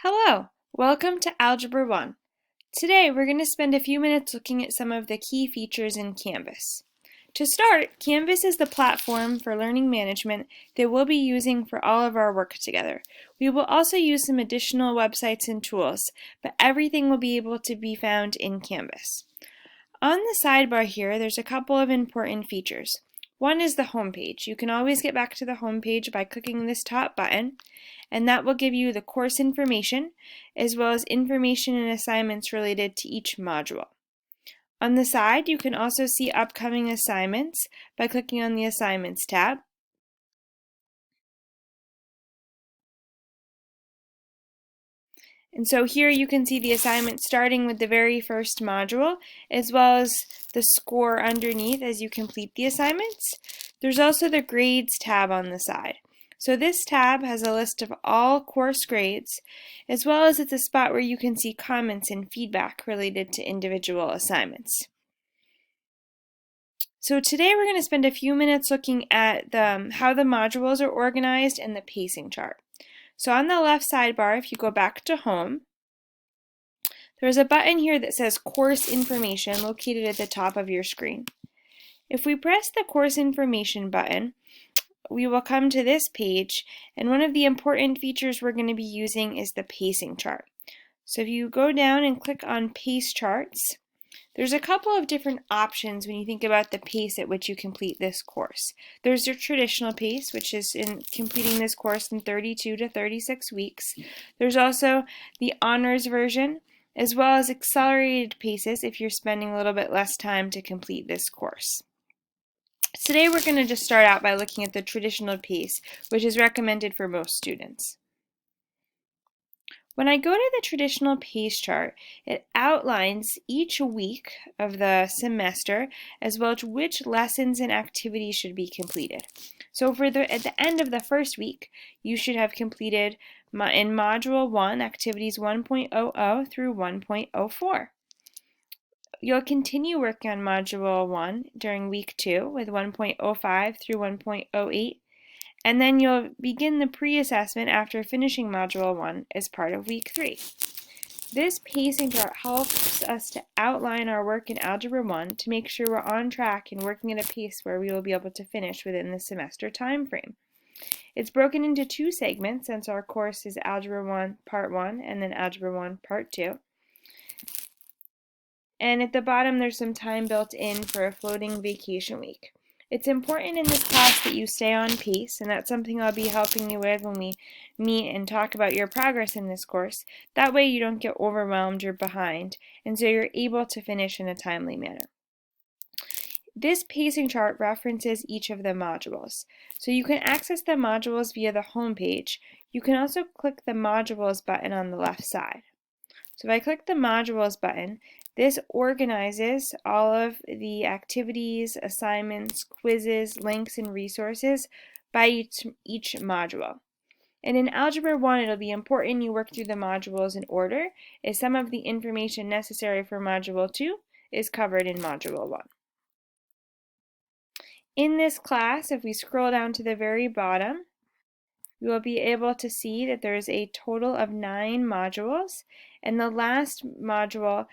Hello, welcome to Algebra 1. Today we're going to spend a few minutes looking at some of the key features in Canvas. To start, Canvas is the platform for learning management that we'll be using for all of our work together. We will also use some additional websites and tools, but everything will be able to be found in Canvas. On the sidebar here, there's a couple of important features. One is the home page. You can always get back to the home page by clicking this top button, and that will give you the course information as well as information and assignments related to each module. On the side, you can also see upcoming assignments by clicking on the Assignments tab. And so here you can see the assignment starting with the very first module, as well as the score underneath as you complete the assignments. There's also the Grades tab on the side. So this tab has a list of all course grades, as well as it's a spot where you can see comments and feedback related to individual assignments. So today we're going to spend a few minutes looking at how the modules are organized and the pacing chart. So on the left sidebar, if you go back to Home, there's a button here that says Course Information located at the top of your screen. If we press the Course Information button, we will come to this page, and one of the important features we're going to be using is the pacing chart. So if you go down and click on Pace Charts, there's a couple of different options when you think about the pace at which you complete this course. There's your traditional pace, which is in completing this course in 32 to 36 weeks. There's also the honors version, as well as accelerated paces if you're spending a little bit less time to complete this course. Today we're going to just start out by looking at the traditional pace, which is recommended for most students. When I go to the traditional pace chart, it outlines each week of the semester as well as which lessons and activities should be completed. So at the end of the first week, you should have completed in Module 1 activities 1.00 through 1.04. You'll continue working on Module 1 during week 2 with 1.05 through 1.08. And then you'll begin the pre-assessment after finishing Module 1 as part of Week 3. This pacing chart helps us to outline our work in Algebra 1 to make sure we're on track and working at a pace where we will be able to finish within the semester time frame. It's broken into two segments since our course is Algebra 1 Part 1 and then Algebra 1 Part 2. And at the bottom there's some time built in for a floating vacation week. It's important in this class that you stay on pace, and that's something I'll be helping you with when we meet and talk about your progress in this course. That way you don't get overwhelmed or behind, and so you're able to finish in a timely manner. This pacing chart references each of the modules. So you can access the modules via the home page. You can also click the modules button on the left side. So if I click the modules button, this organizes all of the activities, assignments, quizzes, links, and resources by each module. And in Algebra 1, it'll be important you work through the modules in order, as some of the information necessary for Module 2 is covered in Module 1. In this class, if we scroll down to the very bottom, you will be able to see that there is a total of 9 modules, and the last module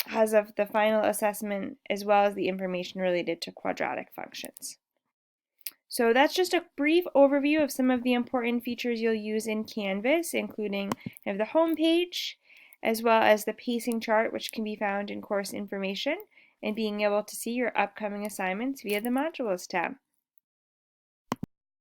has the final assessment as well as the information related to quadratic functions. So that's just a brief overview of some of the important features you'll use in Canvas, including the home page, as well as the pacing chart, which can be found in course information, and being able to see your upcoming assignments via the modules tab.